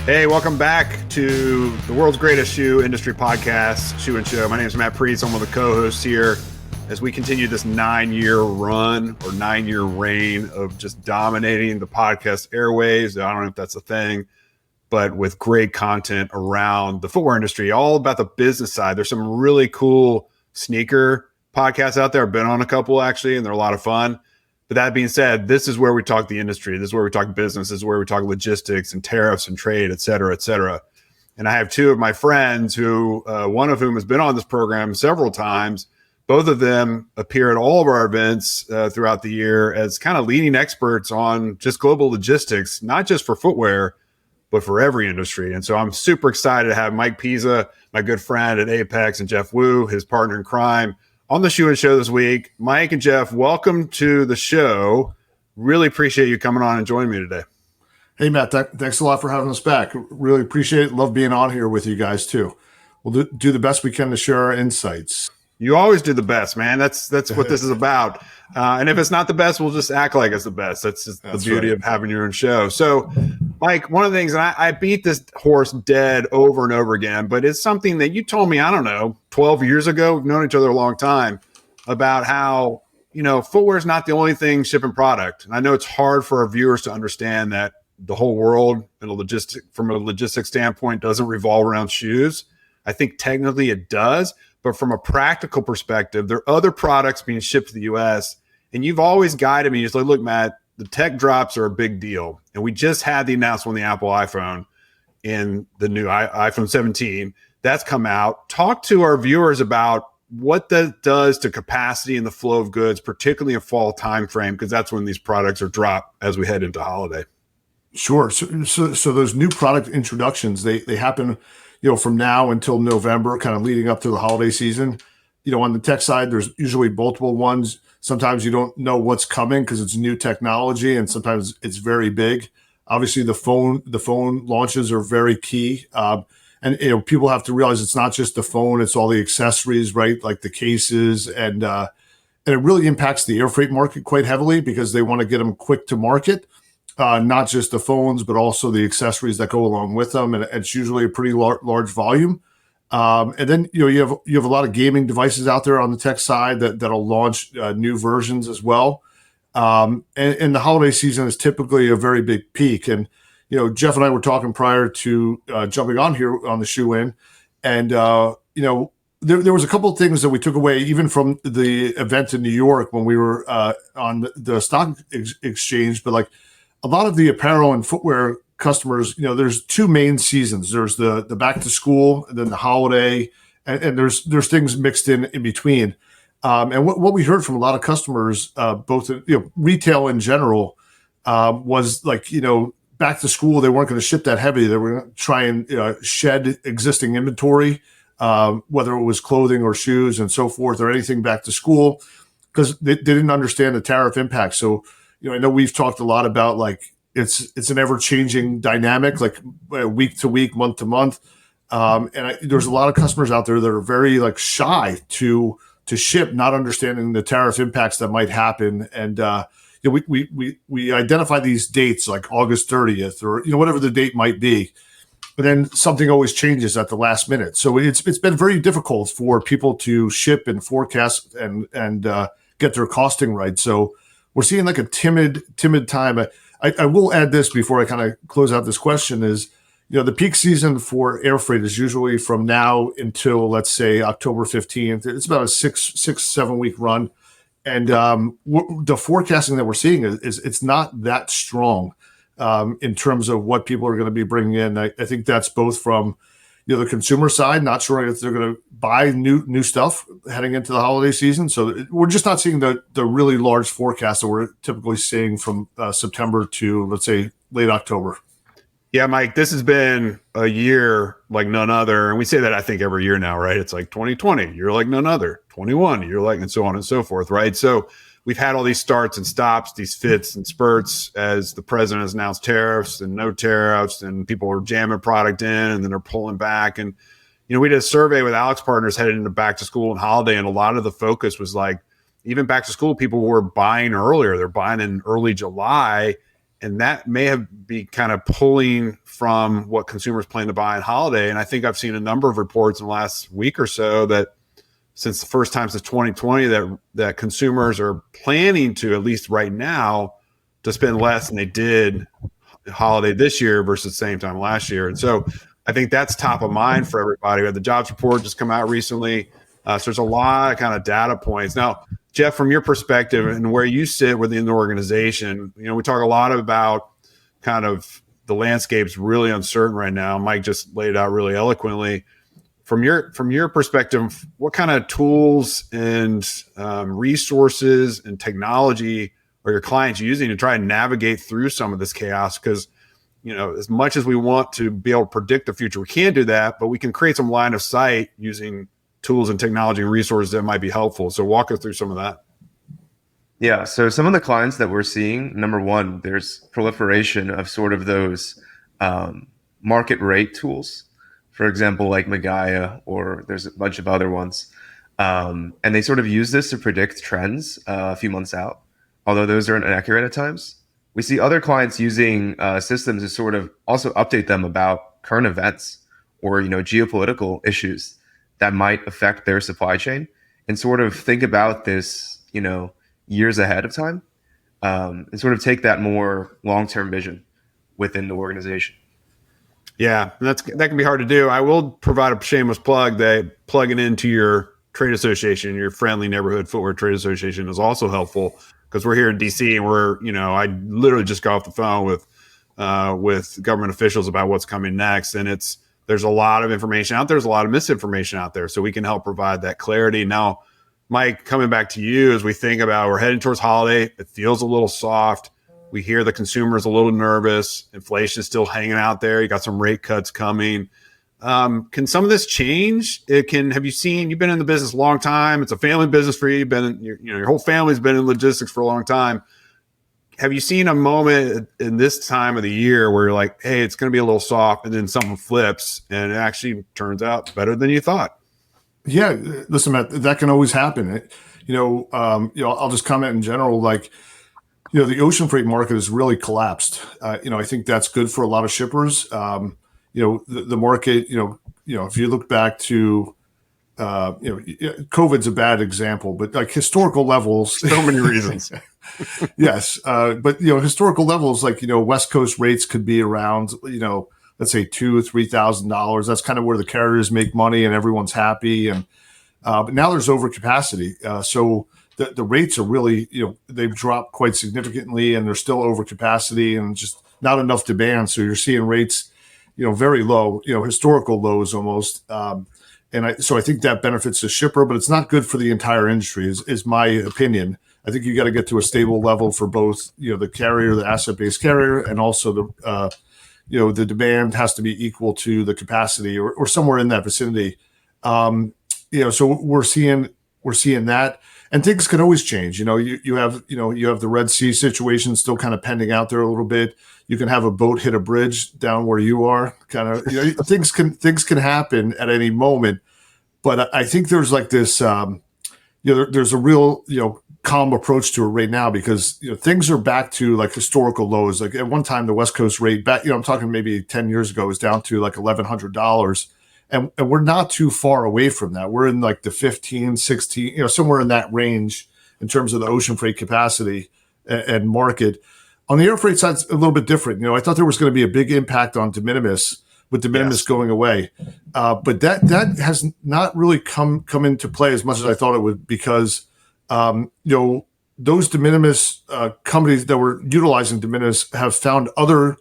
Hey, welcome back to the world's greatest shoe industry podcast, Shoe and Show. My name is Matt Priest. I'm one of the co-hosts here as we continue this 9-year run or 9-year reign of just dominating the podcast airwaves. I don't know if that's a thing, but with great content around the footwear industry, all about the business side. There's some really cool sneaker podcasts out there. I've been on a couple actually, and they're a lot of fun. But that being said, this is where we talk the industry. This is where we talk business. This is where we talk logistics and tariffs and trade, et cetera, et cetera. And I have two of my friends who, one of whom has been on this program several times. Both of them appear at all of our events throughout the year as kind of leading experts on just global logistics, not just for footwear, but for every industry. And so I'm super excited to have Mike Piza, my good friend at Apex, and Jeff Wu, his partner in crime, on the Shoe and Show this week. Mike and Jeff, welcome to the show. Really appreciate you coming on and joining me today. Hey, Matt, thanks a lot for having us back. Really appreciate it. Love being on here with you guys, too. We'll do the best we can to share our insights. You always do the best, man. That's what this is about. And if it's not the best, we'll just act like it's the best. That's just the beauty of having your own show. So, Mike, one of the things, and I beat this horse dead over and over again, but it's something that you told me, I don't know, 12 years ago. We've known each other a long time, about how, footwear is not the only thing shipping product. And I know it's hard for our viewers to understand that the whole world from a logistics standpoint doesn't revolve around shoes. I think technically it does. But from a practical perspective, there are other products being shipped to the U.S. And you've always guided me. It's like, look, Matt, the tech drops are a big deal. And we just had the announcement on the Apple iPhone in the new iPhone 17. That's come out. Talk to our viewers about what that does to capacity and the flow of goods, particularly in fall timeframe, because that's when these products are dropped as we head into holiday. Sure. So those new product introductions, they happen from now until November, kind of leading up to the holiday season. On the tech side, there's usually multiple ones. Sometimes you don't know what's coming because it's new technology, and sometimes it's very big. Obviously, the phone launches are very key. And people have to realize it's not just the phone; it's all the accessories, right? Like the cases, and it really impacts the air freight market quite heavily because they want to get them quick to market. Not just the phones, but also the accessories that go along with them, and it's usually a pretty large volume. And then you have a lot of gaming devices out there on the tech side that'll launch new versions as well. And the holiday season is typically a very big peak. And Jeff and I were talking prior to jumping on here on the Shoe In, and there was a couple of things that we took away even from the event in New York when we were on the stock exchange, but like. A lot of the apparel and footwear customers, there's two main seasons. There's the back to school, and then the holiday, and there's things mixed in between. And what we heard from a lot of customers, both retail in general, was like back to school they weren't going to ship that heavy. They were going to try and shed existing inventory, whether it was clothing or shoes and so forth, or anything back to school, because they didn't understand the tariff impact. So. I know we've talked a lot about like it's an ever-changing dynamic, like week to week, month to month, and there's a lot of customers out there that are very like shy to ship, not understanding the tariff impacts that might happen. And we identify these dates like August 30th or whatever the date might be, but then something always changes at the last minute. So it's been very difficult for people to ship and forecast and get their costing right. So. We're seeing like a timid time. I will add this before I kind of close out this question is, the peak season for air freight is usually from now until, let's say, October 15th. It's about a 7 week run. And the forecasting that we're seeing is it's not that strong in terms of what people are going to be bringing in. I think that's both from the consumer side, not sure if they're going to buy new stuff heading into the holiday season. So we're just not seeing the really large forecast that we're typically seeing from September to, let's say, late October. Yeah, Mike, this has been a year like none other. And we say that, I think, every year now, right? It's like 2020, you're like none other. 21, you're like, and so on and so forth, right? So we've had all these starts and stops, these fits and spurts as the president has announced tariffs and no tariffs, and people are jamming product in and then they're pulling back. And, we did a survey with Alex Partners headed into back to school and holiday, and a lot of the focus was like, even back to school, people were buying earlier. They're buying in early July. And that may have be kind of pulling from what consumers plan to buy on holiday. And I think I've seen a number of reports in the last week or so that since the first time since 2020 that consumers are planning to, at least right now, to spend less than they did holiday this year versus the same time last year. And so I think that's top of mind for everybody. We had the jobs report just come out recently. So there's a lot of kind of data points. Now, Jeff, from your perspective and where you sit within the organization, we talk a lot about kind of the landscape's really uncertain right now. Mike just laid it out really eloquently. From your perspective, what kind of tools and resources and technology are your clients using to try and navigate through some of this chaos? Because as much as we want to be able to predict the future, we can't do that, but we can create some line of sight using tools and technology and resources that might be helpful. So walk us through some of that. Yeah. So some of the clients that we're seeing, number one, there's proliferation of sort of those market rate tools. For example, like Magaya, or there's a bunch of other ones. And they sort of use this to predict trends a few months out, although those are inaccurate at times. We see other clients using systems to sort of also update them about current events or geopolitical issues that might affect their supply chain, and sort of think about this years ahead of time, and sort of take that more long-term vision within the organization. Yeah, that can be hard to do. I will provide a shameless plug that plugging into your trade association, your friendly neighborhood footwear trade association, is also helpful, because we're here in DC and I literally just got off the phone with government officials about what's coming next. And there's a lot of information out there. There's a lot of misinformation out there. So we can help provide that clarity. Now, Mike, coming back to you, as we think about, we're heading towards holiday, it feels a little soft. We hear the consumer's a little nervous. Inflation is still hanging out there. You got some rate cuts coming. Can some of this change? Have you seen, you've been in the business a long time. It's a family business for you. You've been your whole family's been in logistics for a long time. Have you seen a moment in this time of the year where you're like, hey, it's going to be a little soft, and then something flips and it actually turns out better than you thought? Yeah, listen, Matt, that can always happen. I'll just comment in general, like, the ocean freight market has really collapsed. I think that's good for a lot of shippers. The market, if you look back to, COVID's a bad example, but like historical levels, so many reasons. Yes. But historical levels, like, West Coast rates could be around, let's say $2,000-$3,000. That's kind of where the carriers make money and everyone's happy. And but now there's overcapacity. So the rates are really, they've dropped quite significantly, and there's still overcapacity and just not enough demand. So you're seeing rates, very low, historical lows almost. So I think that benefits the shipper, but it's not good for the entire industry, is my opinion. I think you got to get to a stable level for both, the carrier, the asset-based carrier, and also the demand has to be equal to the capacity, or somewhere in that vicinity. So we're seeing that, and things can always change. You have the Red Sea situation still kind of pending out there a little bit. You can have a boat hit a bridge down where you are. Kind of, things can happen at any moment. But I think there's like this, there's a real, calm approach to it right now, because things are back to like historical lows. Like at one time, the West Coast rate back, I'm talking maybe 10 years ago, was down to like $1,100, and we're not too far away from that. We're in like the 15, 16, somewhere in that range in terms of the ocean freight capacity and market. On the air freight side, it's a little bit different. I thought there was going to be a big impact on de minimis, with de minimis going away, but that has not really come into play as much as I thought it would, because those de minimis companies that were utilizing de minimis have found other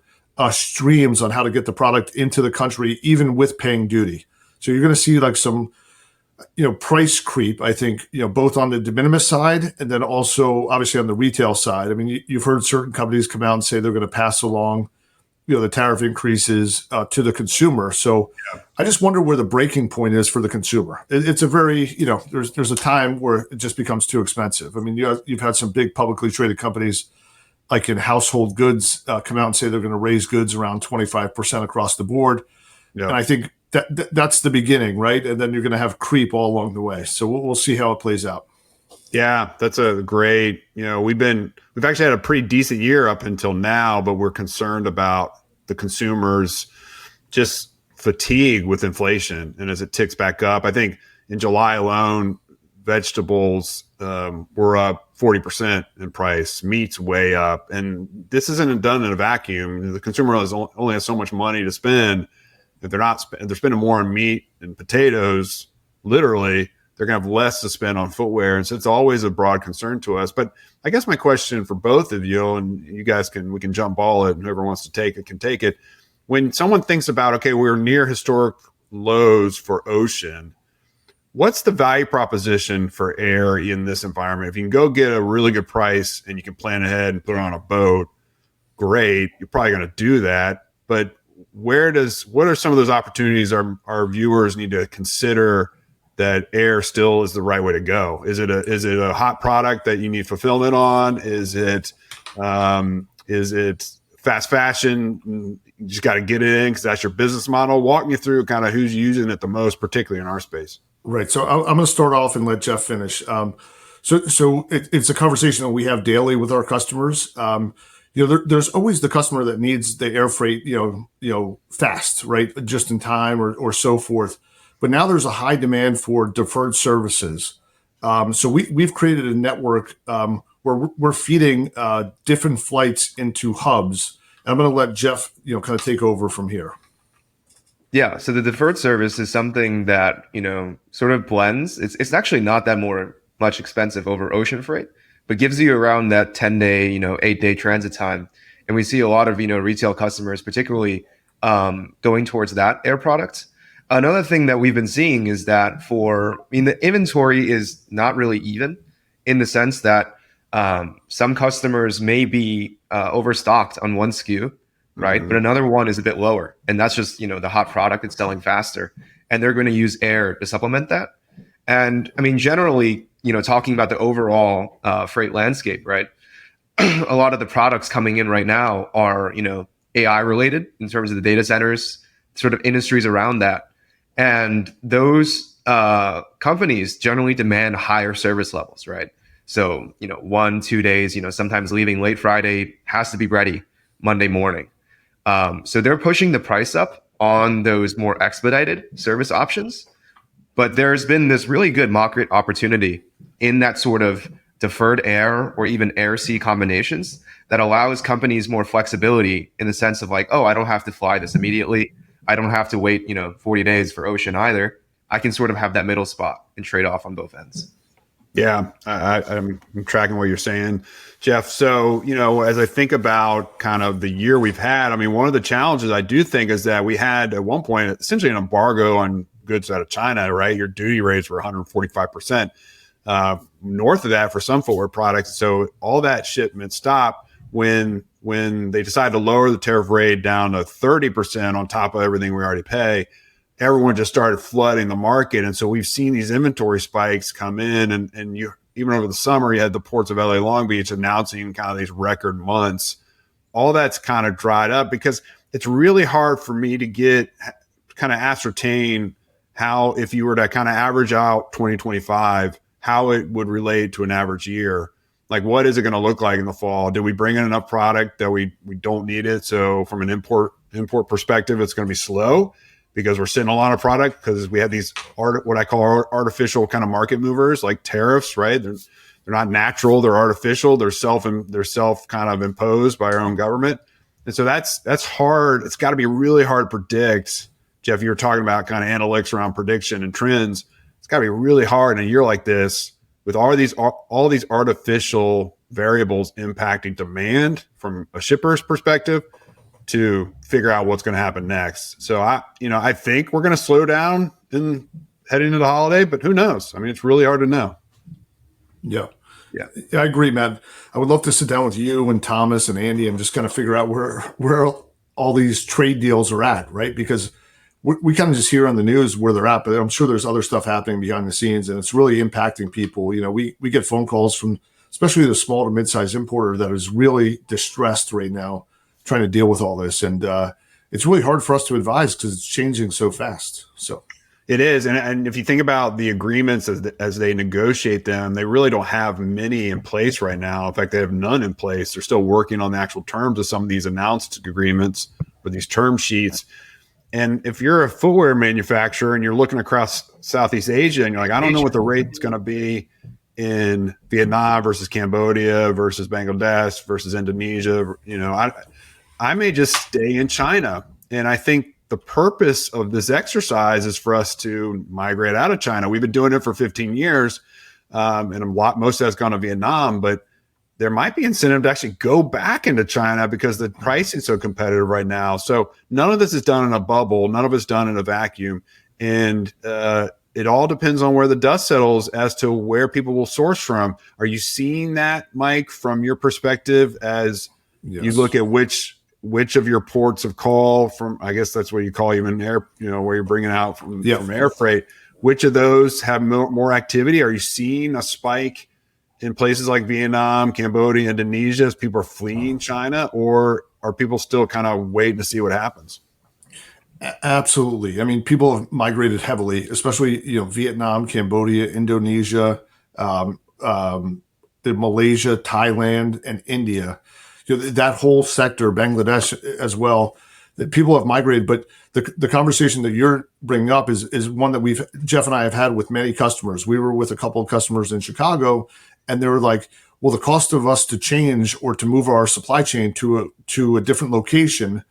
streams on how to get the product into the country, even with paying duty. So you're going to see like some, price creep, I think, both on the de minimis side, and then also obviously on the retail side. I mean, you've heard certain companies come out and say they're going to pass along, the tariff increases to the consumer. So I just wonder where the breaking point is for the consumer. It's a very, there's a time where it just becomes too expensive. I mean, you've had some big publicly traded companies, like in household goods, come out and say they're going to raise goods around 25% across the board. And I think that's the beginning, right? And then you're going to have creep all along the way. So we'll see how it plays out. Yeah, that's a great, we've actually had a pretty decent year up until now, but we're concerned about the consumers just fatigue with inflation. And as it ticks back up, I think in July alone, vegetables were up 40% in price, meat's way up. And this isn't done in a vacuum. The consumer only has so much money to spend. If they're spending more on meat and potatoes, literally, they're going to have less to spend on footwear. And so it's always a broad concern to us. But I guess my question for both of you, and you guys we can jump ball it, and whoever wants to take it can take it. When someone thinks about, okay, we're near historic lows for ocean, what's the value proposition for air in this environment? If you can go get a really good price and you can plan ahead and put it on a boat, great. You're probably going to do that. But what are some of those opportunities our viewers need to consider that air still is the right way to go? Is it a hot product that you need fulfillment on? Is it fast fashion? You just got to get it in because that's your business model. Walk me through kind of who's using it the most, particularly in our space. Right. So I'm going to start off and let Jeff finish. It's a conversation that we have daily with our customers. There's always the customer that needs the air freight, fast, right, just in time or so forth. But now there's a high demand for deferred services. So we've created a network where we're feeding different flights into hubs. And I'm going to let Jeff, kind of take over from here. Yeah, so the deferred service is something that, sort of blends. It's actually not that much expensive over ocean freight, but gives you around that 10-day, 8-day transit time. And we see a lot of, retail customers, particularly going towards that air product. Another thing that we've been seeing is that the inventory is not really even in the sense that some customers may be overstocked on one SKU, right? Mm-hmm. But another one is a bit lower. And that's just, the hot product that's selling faster. And they're going to use air to supplement that. And I mean, generally, talking about the overall freight landscape, right? A lot of the products coming in right now are, AI related in terms of the data centers, sort of industries around that. And those companies generally demand higher service levels, right? So, 1-2 days, sometimes leaving late Friday has to be ready Monday morning. So they're pushing the price up on those more expedited service options. But there's been this really good market opportunity in that sort of deferred air or even air sea combinations that allows companies more flexibility in the sense of like, oh, I don't have to fly this immediately. I don't have to wait, 40 days for ocean either. I can sort of have that middle spot and trade off on both ends. Yeah, I'm tracking what you're saying, Jeff. So, as I think about kind of the year we've had, I mean, one of the challenges I do think is that we had at one point essentially an embargo on goods out of China, right? Your duty rates were 145%. North of that for some footwear products. So all that shipment stopped when they decided to lower the tariff rate down to 30% on top of everything we already pay. Everyone just started flooding the market. And so we've seen these inventory spikes come in and you even over the summer, you had the ports of LA Long Beach announcing kind of these record months. All that's kind of dried up because it's really hard for me to kind of ascertain how, if you were to kind of average out 2025, how it would relate to an average year. Like, what is it going to look like in the fall? Did we bring in enough product that we don't need it? So from an import perspective, it's going to be slow because we're sitting a lot of product because we have these what I call artificial kind of market movers like tariffs, right? They're not natural. They're artificial. They're self kind of imposed by our own government. And so that's hard. It's got to be really hard to predict. Jeff, you were talking about kind of analytics around prediction and trends. It's got to be really hard in a year like this with all these artificial variables impacting demand from a shipper's perspective to figure out what's going to happen next. So I think we're going to slow down in heading into the holiday, but who knows? I mean, it's really hard to know. Yeah, I agree, man. I would love to sit down with you and Thomas and Andy and just kind of figure out where all these trade deals are at, right? Because we kind of just hear on the news where they're at, but I'm sure there's other stuff happening behind the scenes, and it's really impacting people. We get phone calls from especially the small to mid-sized importer that is really distressed right now trying to deal with all this. And it's really hard for us to advise because it's changing so fast. So, It is. And if you think about the agreements as they negotiate them, they really don't have many in place right now. In fact, they have none in place. They're still working on the actual terms of some of these announced agreements or these term sheets. And if you're a footwear manufacturer and you're looking across Southeast Asia and you're like, I don't know what the rate's going to be in Vietnam versus Cambodia versus Bangladesh versus Indonesia, I may just stay in China. And I think the purpose of this exercise is for us to migrate out of China. We've been doing it for 15 years, and most of that's gone to Vietnam, but there might be incentive to actually go back into China because the pricing is so competitive right now. So none of this is done in a bubble. None of it's done in a vacuum. And it all depends on where the dust settles as to where people will source from. Are you seeing that, Mike, from your perspective as you look at which of your ports of call from, I guess that's what you call even air, where you're bringing out from air freight, which of those have more activity? Are you seeing a spike in places like Vietnam, Cambodia, Indonesia as people are fleeing China, or are people still kind of waiting to see what happens? Absolutely. I mean, people have migrated heavily, especially, Vietnam, Cambodia, Indonesia, the Malaysia, Thailand, and India. That whole sector, Bangladesh as well, that people have migrated. But the conversation that you're bringing up is one that Jeff and I have had with many customers. We were with a couple of customers in Chicago, and they were like, well, the cost of us to change or to move our supply chain to a different location,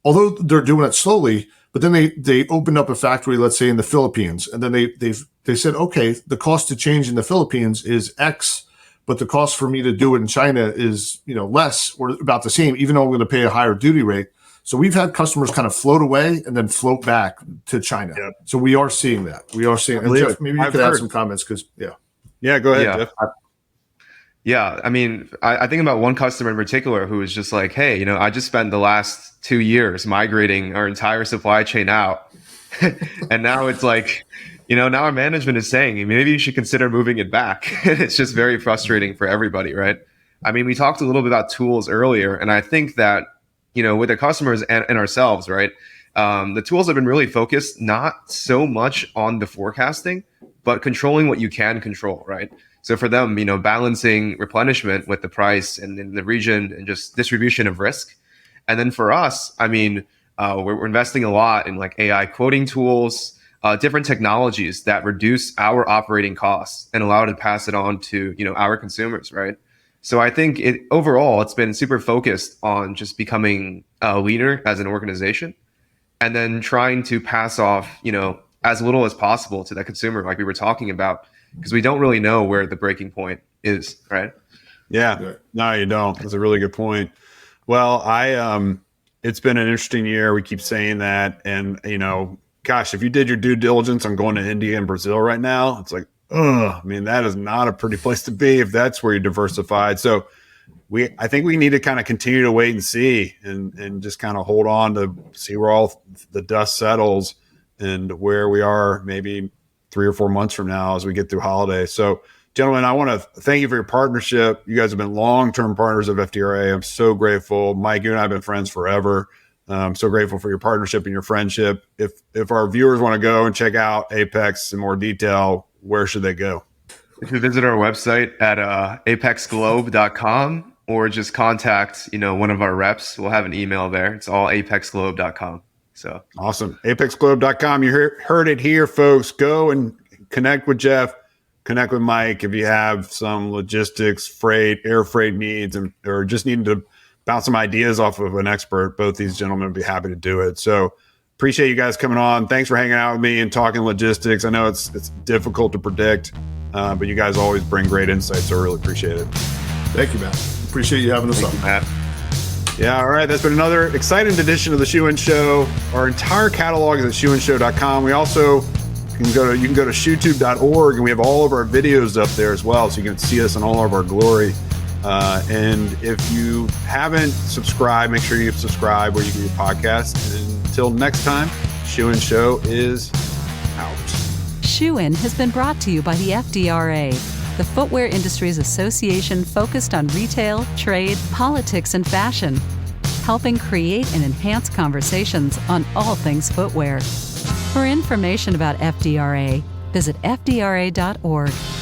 although they're doing it slowly, but then they opened up a factory, let's say in the Philippines, and then they said, okay, the cost to change in the Philippines is X, but the cost for me to do it in China is less or about the same, even though I'm going to pay a higher duty rate. So we've had customers kind of float away and then float back to China. Yep. So we are seeing that. And Jeff, maybe you could add some comments because Yeah, go ahead, Jeff. Yeah, I mean, I think about one customer in particular who was just like, hey, I just spent the last 2 years migrating our entire supply chain out. And now it's like, now our management is saying, maybe you should consider moving it back. It's just very frustrating for everybody, right? I mean, we talked a little bit about tools earlier, and I think that, with the customers and ourselves, right? The tools have been really focused not so much on the forecasting, but controlling what you can control, right? So for them, balancing replenishment with the price and in the region and just distribution of risk. And then for us, I mean, we're investing a lot in like AI quoting tools, different technologies that reduce our operating costs and allow to pass it on to, our consumers, right? So I think overall, it's been super focused on just becoming a leader as an organization and then trying to pass off, as little as possible to the consumer, like we were talking about, because we don't really know where the breaking point is, right? Yeah, no, you don't. That's a really good point. Well, it's been an interesting year. We keep saying that. And, gosh, if you did your due diligence on going to India and Brazil right now, it's like, that is not a pretty place to be if that's where you're diversified. So I think we need to kind of continue to wait and see and just kind of hold on to see where all the dust settles and where we are maybe 3 or 4 months from now as we get through holidays. So, gentlemen, I want to thank you for your partnership. You guys have been long-term partners of FDRA. I'm so grateful. Mike, you and I have been friends forever. I'm so grateful for your partnership and your friendship. If our viewers want to go and check out Apex in more detail, where should they go? If you visit our website at apexglobe.com or just contact, one of our reps, we'll have an email there. It's all apexglobe.com. So awesome. apexglobe.com. You heard it here, folks. Go and connect with Jeff, connect with Mike if you have some logistics, air freight needs, or just needing to bounce some ideas off of an expert. Both these gentlemen would be happy to do it. So appreciate you guys coming on. Thanks for hanging out with me and talking logistics. I know it's difficult to predict, but you guys always bring great insights. So I really appreciate it. Thank you, Matt. Appreciate you having us on. Matt. Yeah, all right. That's been another exciting edition of the Shoe In Show. Our entire catalog is at shoeinshow.com. We also you can go to shoetube.org, and we have all of our videos up there as well, so you can see us in all of our glory. And if you haven't subscribed, make sure you subscribe where you get your podcast. And until next time, Shoe In Show is out. Shoe In has been brought to you by the FDRA, the Footwear Industries Association focused on retail, trade, politics, and fashion, helping create and enhance conversations on all things footwear. For information about FDRA, visit fdra.org.